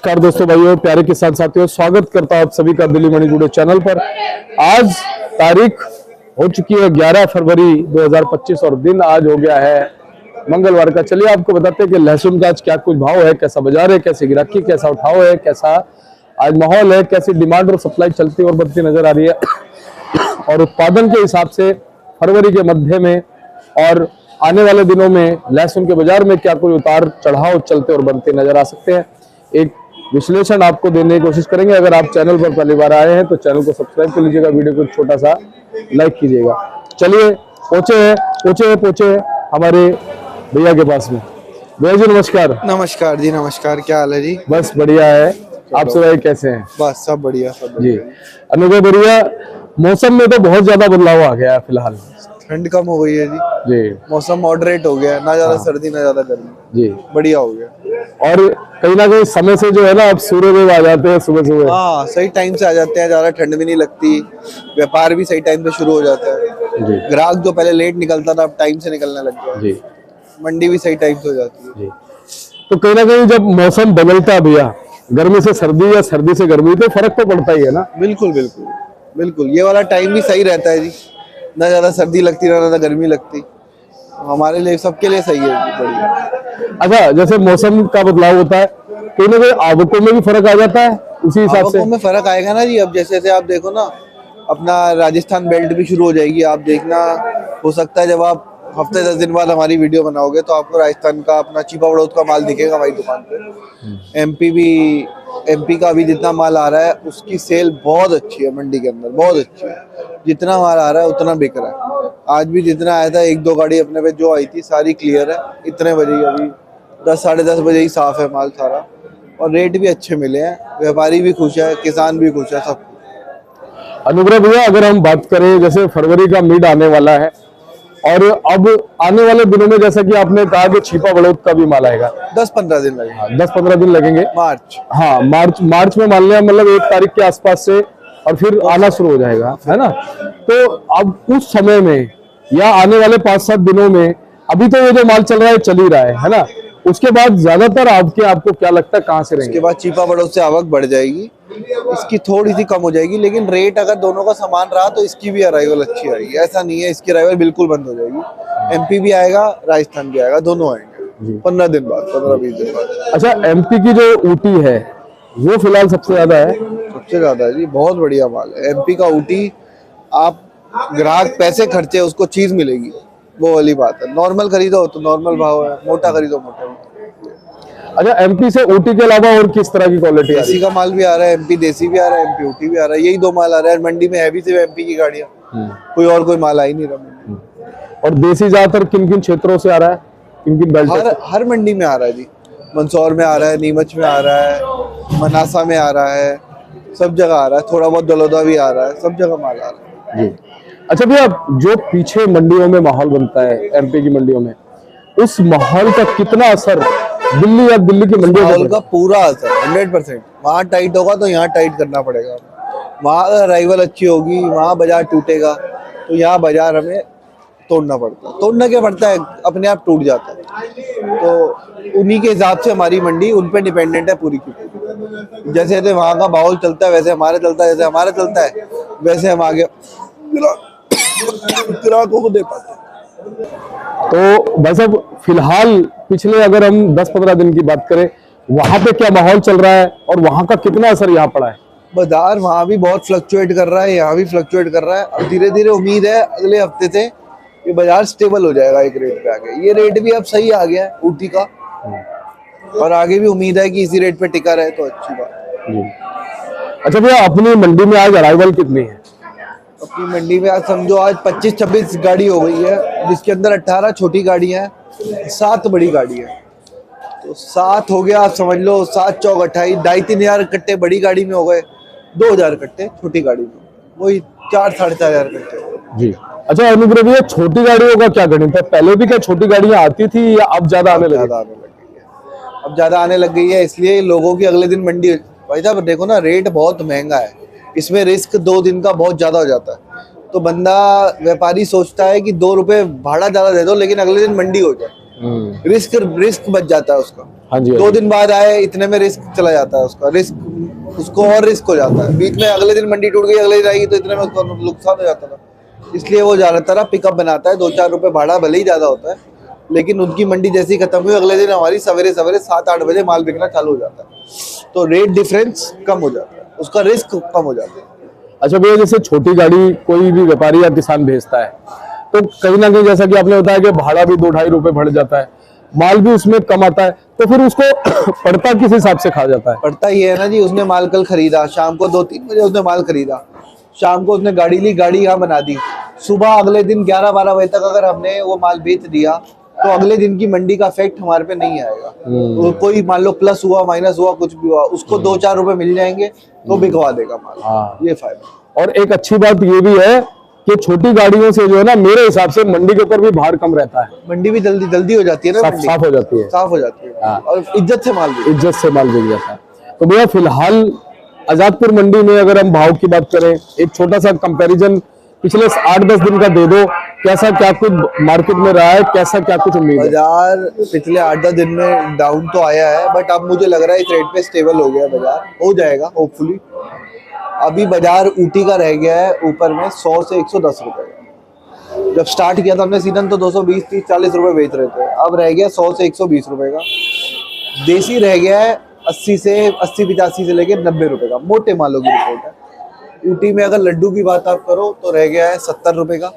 नमस्कार दोस्तों, भाइयों, प्यारे किसान साथियों, स्वागत करता हूं आप सभी का दिल्ली मंडी टुडे चैनल पर। आज तारीख हो चुकी है 11 फरवरी 2025 और दिन आज हो गया है मंगलवार का। चलिए आपको बताते हैं कि लहसुन का आज क्या कुछ भाव है, कैसा बाजार है, कैसी गिराकी, कैसा उठाव है, कैसा आज माहौल है, कैसी डिमांड और सप्लाई चलती और बढ़ती नजर आ रही है। और उत्पादन के हिसाब से फरवरी के मध्य में और आने वाले दिनों में लहसुन के बाजार में क्या कोई उतार चढ़ाव चलते और बनते नजर आ सकते हैं, एक विश्लेषण आपको देने की कोशिश करेंगे। अगर आप चैनल पर पहली बार आए हैं तो चैनल को सब्सक्राइब कर लीजिएगा, वीडियो को छोटा सा लाइक कीजिएगा। चलिए पहुंचे हैं हमारे भैया के पास में। भैया जी नमस्कार। नमस्कार जी, नमस्कार। क्या हाल है जी? बस बढ़िया है, आप सब कैसे हैं? बस सब बढ़िया, सब जी। अनुभव बढ़िया। मौसम में तो बहुत ज्यादा बदलाव आ गया है फिलहाल, ठंड कम हो गई है जी। मौसम मॉडरेट हो गया, ना ज्यादा सर्दी ना ज्यादा गर्मी जी, बढ़िया हो गया। और कहीं ना कहीं समय से जो है ना, अब सूर्यदेव आ जाते हैं सुबह सुबह। हाँ, सही टाइम से आ जाते हैं, ज्यादा ठंड भी नहीं लगती, व्यापार भी सही टाइम पे शुरू हो जाता है जी। ग्राहक जो पहले लेट निकलता था अब टाइम से निकलने लग गया जी। मंडी भी सही टाइम से हो जाती है जी। तो कहीं ना कहीं जब मौसम बदलता है भैया, गर्मी से सर्दी या सर्दी से गर्मी, तो फर्क तो पड़ता ही है ना। बिल्कुल बिल्कुल बिल्कुल, ये वाला टाइम भी सही रहता है जी, ना ज्यादा सर्दी लगती ना ज्यादा गर्मी लगती, हमारे लिए सबके लिए सही है, बढ़िया। अच्छा, जैसे मौसम का बदलाव होता है कहीं ना कहीं आवकों में भी फर्क आ जाता है, उसी हिसाब से आवकों में फर्क आएगा ना जी। अब जैसे जैसे आप देखो ना, अपना राजस्थान बेल्ट भी शुरू हो जाएगी, आप देखना। हो सकता है जब आप हफ्ते 10 दिन बाद हमारी वीडियो बनाओगे तो आपको राजस्थान का अपना चीपा बड़ौद का माल दिखेगा हमारी दुकान पे। एमपी का अभी जितना माल आ रहा है उसकी सेल बहुत अच्छी है, मंडी के अंदर बहुत अच्छी है। जितना माल आ रहा है उतना बिक रहा है। आज भी जितना आया था, 1-2 गाड़ी अपने पे जो आई थी सारी क्लियर है। इतने बजे ही, अभी 10 साढ़े 10 बजे ही साफ है माल सारा, और रेट भी अच्छे मिले हैं। व्यापारी भी खुश है, किसान भी खुश है, सब। अनुग्रह भैया, अगर हम बात करें जैसे फरवरी का मिड आने वाला है और अब आने वाले दिनों में, जैसा कि आपने कहा कि छिपा बड़ौद का भी माल आएगा, 10-15 दिन लगेगा। 10-15 दिन लगेंगे। मार्च, हाँ, मार्च में मान लिया, मतलब 1 तारीख के आसपास से, और फिर आना शुरू हो जाएगा, है ना। तो अब उस समय में या आने वाले 5-7 दिनों में, अभी तो ये जो माल चल रहा है चल ही रहा है ना, उसके बाद ज्यादातर आपको क्या लगता है कहाँ से रहेंगे? उसके बाद चीपा बड़ौद से आवक बढ़ जाएगी, इसकी थोड़ी सी कम हो जाएगी, लेकिन रेट अगर दोनों का समान रहा तो इसकी भी अराइवल अच्छी आएगी। ऐसा नहीं है इसकी अराइवल बिल्कुल बंद हो जाएगी। एमपी भी आएगा, राजस्थान भी आएगा, दोनों आएंगे 15 दिन बाद, 15-20 दिन बाद। अच्छा, एमपी की जो ऊटी है वो फिलहाल सबसे ज्यादा है? सबसे ज्यादा है जी, बहुत बढ़िया माल है एमपी का ऊटी। आप ग्राहक पैसे खर्चे उसको चीज मिलेगी, वो वाली बात है। नॉर्मल खरीदो तो नॉर्मल भाव है, मोटा खरीदो मोटा। अच्छा, एमपी से ऊटी के अलावा और किस तरह की क्वालिटी? देसी का माल भी आ रहा है, एमपी देसी भी आ रहा है, एमपी ऊटी भी आ रहा है। यही 2 माल आ रहा है मंडी में, हैवी से एमपी की गाड़ियां, कोई और कोई माल आ ही नहीं रहा। और देसी ज्यादातर किन किन क्षेत्रों से आ रहा है, किन किन बेल्ट? हर मंडी में आ रहा है जी। मंदसौर में आ रहा है, नीमच में आ रहा है, मनासा में आ रहा है, सब जगह आ रहा है। थोड़ा बहुत दलोदा भी आ रहा है, सब जगह माल आ रहा है जी। अच्छा भैया, जो पीछे मंडियों में माहौल बनता है एमपी की मंडियों में, उस माहौल का कितना असर दिल्ली या दिल्ली की मंडियों माहौल का? पूरा असर 100%। वहाँ टाइट होगा तो यहाँ टाइट करना पड़ेगा। वहाँ अराइवल अच्छी होगी, वहाँ बाजार टूटेगा तो यहाँ बाजार हमें तोड़ना पड़ता है। तोड़ना क्या पड़ता है, अपने आप टूट जाता है। तो उन्हीं के हिसाब से हमारी मंडी उन पे डिपेंडेंट है पूरी की पूरी। जैसे जैसे वहाँ का माहौल चलता है वैसे हमारा चलता है, जैसे हमारा चलता है वैसे हम आगे ग्राहकों को दे पाते हैं। तो भाई साहब, फिलहाल पिछले अगर हम 10-15 दिन की बात करें, वहां पे क्या माहौल चल रहा है और वहां का कितना असर यहाँ पड़ा है? बाजार वहाँ भी बहुत फ्लक्चुएट कर रहा है, यहाँ भी फ्लक्चुएट कर रहा है। और धीरे धीरे उम्मीद है अगले हफ्ते से ये बाजार स्टेबल हो जाएगा एक रेट पे आगे। ये रेट भी अब सही आ गया है ऊटी का, और आगे भी उम्मीद है कि इसी रेट पे टिका रहे तो अच्छी बात। अच्छा भैया, अपनी मंडी में आज अराइवल कितनी है? अपनी मंडी में आज समझो आज 25-26 गाड़ी हो गई है, जिसके अंदर 18 छोटी गाड़ियां हैं, 7 बड़ी गाड़ी है। तो 7 हो गया, आप समझ लो 7 चौक 28, 2,500-3 हजार कट्टे बड़ी गाड़ी में हो गए, 2,000 कट्टे छोटी गाड़ी में, वही 4-4.5 हजार कट्टे जी। अच्छा अनुग्रह भैया, छोटी गाड़ियों का क्या गणित है? पहले भी क्या छोटी गाड़ियां आती थी या अब ज्यादा आने लगी है? अब ज्यादा आने लग गई है, इसलिए लोगों की अगले दिन मंडी। भाई साहब देखो ना, रेट बहुत महंगा है, इसमें रिस्क 2 दिन का बहुत ज्यादा हो जाता है। तो बंदा व्यापारी सोचता है कि 2 रुपए भाड़ा ज्यादा दे दो लेकिन अगले दिन मंडी हो जाए, रिस्क बच जाता है उसका। हाँ जी, 2 दिन बाद आए, इतने में रिस्क चला जाता है उसका, रिस्क उसको और रिस्क हो जाता है। बीच में अगले दिन मंडी टूट गई, अगले दिन आएगी तो इतने में उसका नुकसान हो जाता था। इसलिए वो ज्यादातर पिकअप बनाता है, 2-4 रुपए भाड़ा भले ही ज्यादा होता है, लेकिन उनकी मंडी जैसी खत्म हुई अगले दिन हमारी सवेरे सवेरे 7-8 बजे माल बिकना चालू हो जाता है। तो रेट डिफरेंस कम हो जाता है, उसका रिस्क कम हो जाता है। अच्छा भैया, जैसे छोटी गाड़ी कोई भी व्यापारी या किसान भेजता है तो कहीं ना कहीं जैसा कि आपने बताया कि भाड़ा भी 2-2.5 रुपए बढ़ जाता है, माल भी उसमें कम आता है, तो फिर उसको पड़ता किस हिसाब से खा जाता है? पड़ता ही है ना जी, उसने माल कल खरीदा, शाम को 2-3 बजे उसने माल खरीदा, शाम को उसने गाड़ी ली, गाड़ी यहाँ बना दी, सुबह अगले दिन 11-12 बजे तक अगर हमने वो माल बेच दिया तो अगले दिन की मंडी का इफेक्ट हमारे पे नहीं आएगा। तो कोई मान लो प्लस हुआ, माइनस हुआ, कुछ भी हुआ, उसको 2-4 रुपए मिल जाएंगे तो बिकवा देगा माल। हाँ। ये फायदा। और एक अच्छी बात ये भी है कि छोटी गाड़ियों से जो है ना, मेरे हिसाब से मंडी के ऊपर भी भार कम रहता है, मंडी भी जल्दी जल्दी हो जाती है ना, मंडी साफ हो जाती है, साफ हो जाती है। हाँ। और इज्जत से माल भी, इज्जत से माल बिक जाता है। तो भैया फिलहाल आजादपुर मंडी में अगर हम भाव की बात करें, एक छोटा सा कंपैरिजन पिछले 8-10 दिन का दे दो, कैसा क्या कुछ मार्केट में रहा है, कैसा क्या कुछ उम्मीद है? बाजार पिछले 8-10 दिन में डाउन तो आया है, बट अब मुझे लग रहा है इस रेट पे स्टेबल हो गया, बाजार हो जाएगा होपफुली। अभी बाजार ऊटी का रह गया है ऊपर में 100 से 110 रुपए का। जब स्टार्ट किया था हमने सीजन तो 220, 30, 40 रुपए बेच रहे थे, अब रह गया 100 से 120 रुपए का। देसी रह गया है 80-85 से लेके 90 रुपए का, मोटे मालों की रिपोर्ट है। ऊटी में अगर लड्डू की बात आप करो तो रह गया है 70 रुपए का।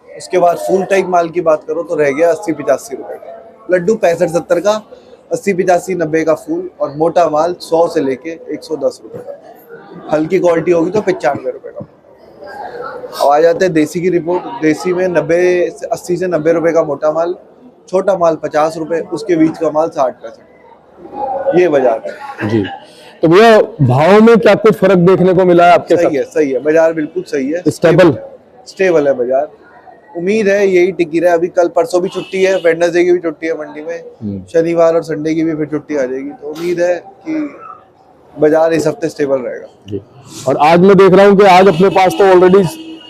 उसके बाद फुल टाइप माल की बात करो तो रह गया 80-85 रुपए का लड्डू, 65-70 का, 80-85-90 का फूल, और मोटा माल 100 से लेके 110 रुपए का। हल्की क्वालिटी होगी तो 95 रुपए का। अब आ जाते हैं देसी की रिपोर्ट। देसी में 80 से 90 रुपए का मोटा माल, छोटा माल 50 रुपए, उसके बीच का माल 60-65। ये बाजार है जी। तो भैया भाव में क्या कुछ फर्क देखने को मिला है आपके साथ? सही है, बाजार बिल्कुल सही है, स्टेबल है बाजार। उम्मीद है यही टिकी रहे। अभी कल परसों भी छुट्टी है, वेडनेसडे की भी छुट्टी है मंडी में, शनिवार और संडे की भी फिर छुट्टी आ जाएगी, तो उम्मीद है कि बाजार इस हफ्ते स्टेबल रहेगा जी। और आज मैं देख रहा हूँ कि आज अपने पास तो ऑलरेडी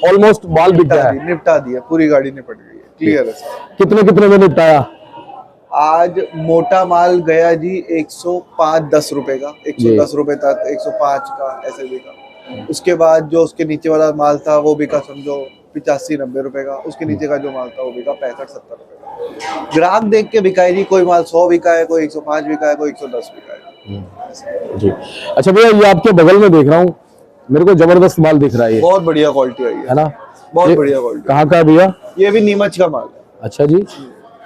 ऑलमोस्ट माल बिक गया है, निपटा दिया, पूरी गाड़ी निपट गई है, क्लियर है सर। कितने में निपटाया? आज मोटा माल गया जी 105-10 रुपए का, 110 रुपए तक, 105 का ऐसे बिका। उसके बाद जो उसके नीचे वाला माल था वो बिका समझो 85-90 रुपए का। उसके नीचे का जो माल था वो बिका 65-70 रुपए का। ग्राहक देख के बिका है जी, कोई माल 100 बिका है, कोई 105 बिका है, कोई 110 बिका है जी। अच्छा भैया, ये आपके बगल में देख रहा हूँ, मेरे को जबरदस्त माल दिख रहा है, बहुत बढ़िया क्वालिटी आई है ना? बहुत बढ़िया क्वालिटी। कहाँ का है भैया? ये भी नीमच का माल है। अच्छा जी।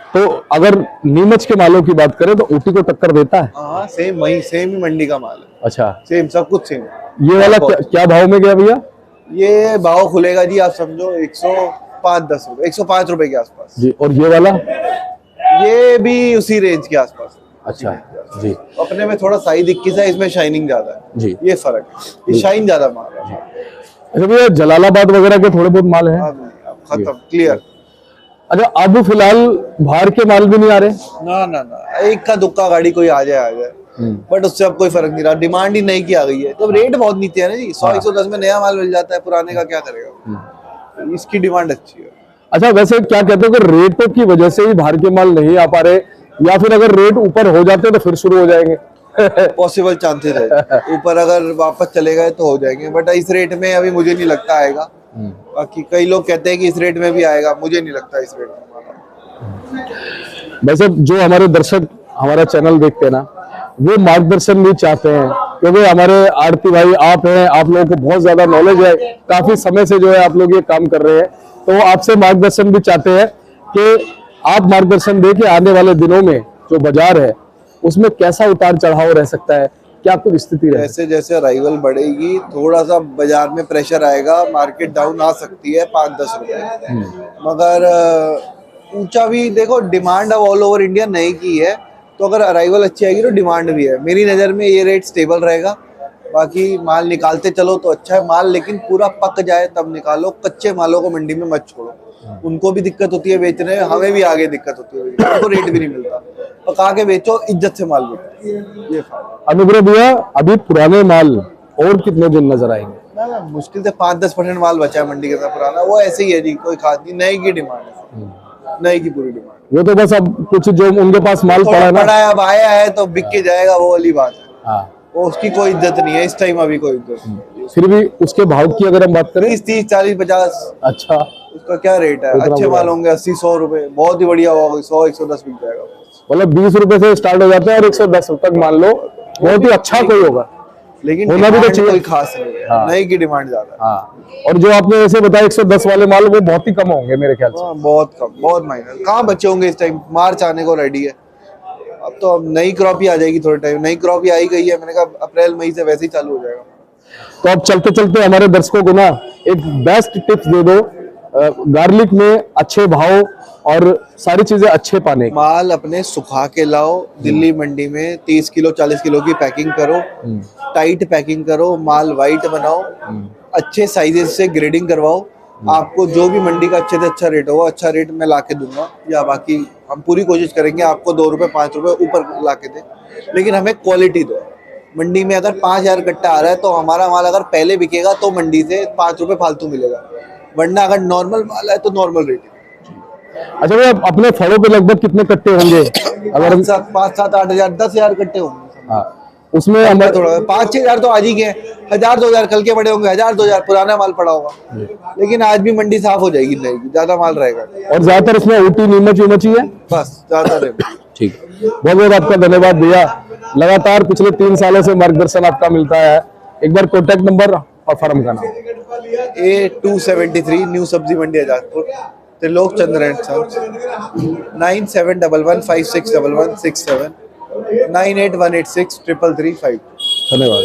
तो अगर नीमच के मालों की बात करें तो ऊटी को टक्कर देता है? हाँ, सेम ही मंडी का माल है। अच्छा, सेम, सब कुछ सेम। ये वाला क्या भाव में गया भैया? ये भाव खुलेगा जी आप समझो 105-10 रुपए, 105 रुपए के आसपास जी। और ये वाला? ये भी उसी रेंज के आसपास। अच्छा जी। अपने में थोड़ा साइज 21 है, इसमें शाइनिंग ज्यादा है जी, ये फर्क है, ये शाइन ज्यादा माल है। अच्छा भैया, जलालाबाद वगैरह के थोड़े बहुत माल हैं? खत्म, क्लियर। अच्छा, अब फिलहाल बाहर के माल भी नहीं आ रहे? ना, एक का दुक्का गाड़ी कोई आ जाए, बट उससे अब कोई फर्क नहीं रहा। डिमांड ही नहीं की आ गई है, तो रेट बहुत नीचे है ना जी। 100-110 में नया माल मिल जाता है, पुराने का क्या करेगा? इसकी डिमांड अच्छी है। अच्छा, वैसे क्या कहते हो कि रेटों की वजह से ही बाहर के माल नहीं आ पा रहे, या फिर अगर रेट ऊपर हो जाते तो फिर शुरू हो जाएंगे? पॉसिबल चांसेस है, ऊपर अगर वापस चले गए तो हो जाएंगे, बट इस रेट में अभी मुझे नहीं लगता आएगा। बाकी कई लोग कहते हैं कि इस रेट में भी आएगा, मुझे नहीं लगता इस रेट में। वैसे जो हमारे दर्शक हमारा चैनल देखते हैं ना, वो मार्गदर्शन भी चाहते हैं, क्योंकि हमारे आरती भाई आप हैं, आप लोगों को बहुत ज्यादा नॉलेज है, काफी समय से जो है आप लोग ये काम कर रहे हैं, तो आपसे मार्गदर्शन भी चाहते हैं कि आप मार्गदर्शन दे के आने वाले दिनों में जो बाजार है उसमें कैसा उतार चढ़ाव रह सकता है, क्या कुछ स्थिति रहे? जैसे जैसे अराइवल बढ़ेगी थोड़ा सा बाजार में प्रेशर आएगा, मार्केट डाउन आ सकती है 5-10 रुपए, मगर ऊंचा भी देखो। डिमांड अब ऑल ओवर इंडिया नहीं की है, तो अगर अराइवल अच्छी आएगी तो डिमांड भी है। मेरी नज़र में ये रेट स्टेबल रहेगा। बाकी माल निकालते चलो तो अच्छा है माल, लेकिन पूरा पक जाए तब निकालो। कच्चे मालों को मंडी में मत छोड़ो, उनको भी दिक्कत होती है बेचने में, हमें भी आगे दिक्कत होती है, उनको रेट भी नहीं मिलता। पका के बेचो, इज्जत से माल बेचो, ये फायदा। अनुग्रह भैया, अभी पुराने माल और कितने दिन नजर आएंगे? ना, मुश्किल से 5-10% माल बचा है मंडी के अंदर पुराना, वो ऐसे ही है जी, कोई खास नहीं। नए की डिमांड है, नए की पूरी डिमांड है। वो तो बस अब कुछ जो उनके पास माल पड़ा थोड़ा है ना। पड़ा है, अब आया है तो बिक के जाएगा, वो वाली बात है। हाँ, वो उसकी कोई इज्जत नहीं है इस टाइम, अभी कोई इज्जत नहीं। फिर भी उसके भाव की अगर हम बात करें। 30, 40, 50 अच्छा, उसका क्या रेट है। उतना अच्छे बुरा माल होंगे 80, 100 रुपए, बहुत ही बढ़िया होगा 100, 110 बिक जाएगा। मतलब 20 रुपए से स्टार्ट हो जाते हैं और 110 तक मान लो, बहुत ही अच्छा कोई होगा। लेकिन होना भी तो डिमांड चाहिए। कोई खास नहीं है। हाँ। नहीं की डिमांड ज्यादा है। हाँ, और जो आपने ऐसे बताया 110 वाले माल, वो बहुत ही कम होंगे मेरे ख्याल से। हाँ, बहुत कम, बहुत माइनर। कहाँ बचे होंगे इस टाइम, मार्च आने को रेडी है। अब तो अब नई क्रॉप ही आ जाएगी थोड़े टाइम, नई क्रॉप ही आई गई है। मैंने कहा अप्रैल मई से वैसे ही चालू हो जाएगा। तो अब चलते चलते हमारे दर्शकों को ना एक बेस्ट टिप्स दे दो, गार्लिक में अच्छे भाव और सारी चीजें अच्छे पाने की। माल अपने सुखा के लाओ, दिल्ली मंडी में 30 किलो 40 किलो की पैकिंग करो, टाइट पैकिंग करो, माल वाइट बनाओ, अच्छे साइजेस से ग्रेडिंग करवाओ। आपको जो भी मंडी का अच्छे से अच्छा रेट होगा, अच्छा रेट मैं ला के दूंगा, या बाकी हम पूरी कोशिश करेंगे आपको 2 रुपए 5 रुपए ऊपर ला के दे, लेकिन हमें क्वालिटी दो। मंडी में अगर 5,000 कट्टा आ रहा है तो हमारा माल अगर पहले बिकेगा तो मंडी से 5 रुपए फालतू मिलेगा, वरना अगर नॉर्मल माल है तो नॉर्मल रेट है। अच्छा भैया, अपने फलों पे लगभग कितने कट्टे होंगे अगर हम। 5, 7, 8 हजार, 10,000 कट्टे होंगे। हाँ, उसमें हमारे हमारे थोड़ा 5, 6 हजार तो आज ही के हैं। 1,000, 2,000 कल के बड़े होंगे, 1,000, 2,000 पुराना माल पड़ा होगा, लेकिन आज भी मंडी साफ हो जाएगी, रहेगी, ज्यादा माल रहेगा। और ज्यादातर इसमें ऊटी नीमच उमच ही है। बस ज्यादा रहेगा। ठीक, बहुत बहुत आपका धन्यवाद भैया। लगातार पिछले 3 सालों से मार्गदर्शन आपका मिलता है। एक बार कॉन्टेक्ट नंबर और फर्म का नाम। A273 न्यू सब्जी मंडी आजादपुर, त्रिलोक चंद्र एंड सन्स, 9711561167, 9818633352। धन्यवाद।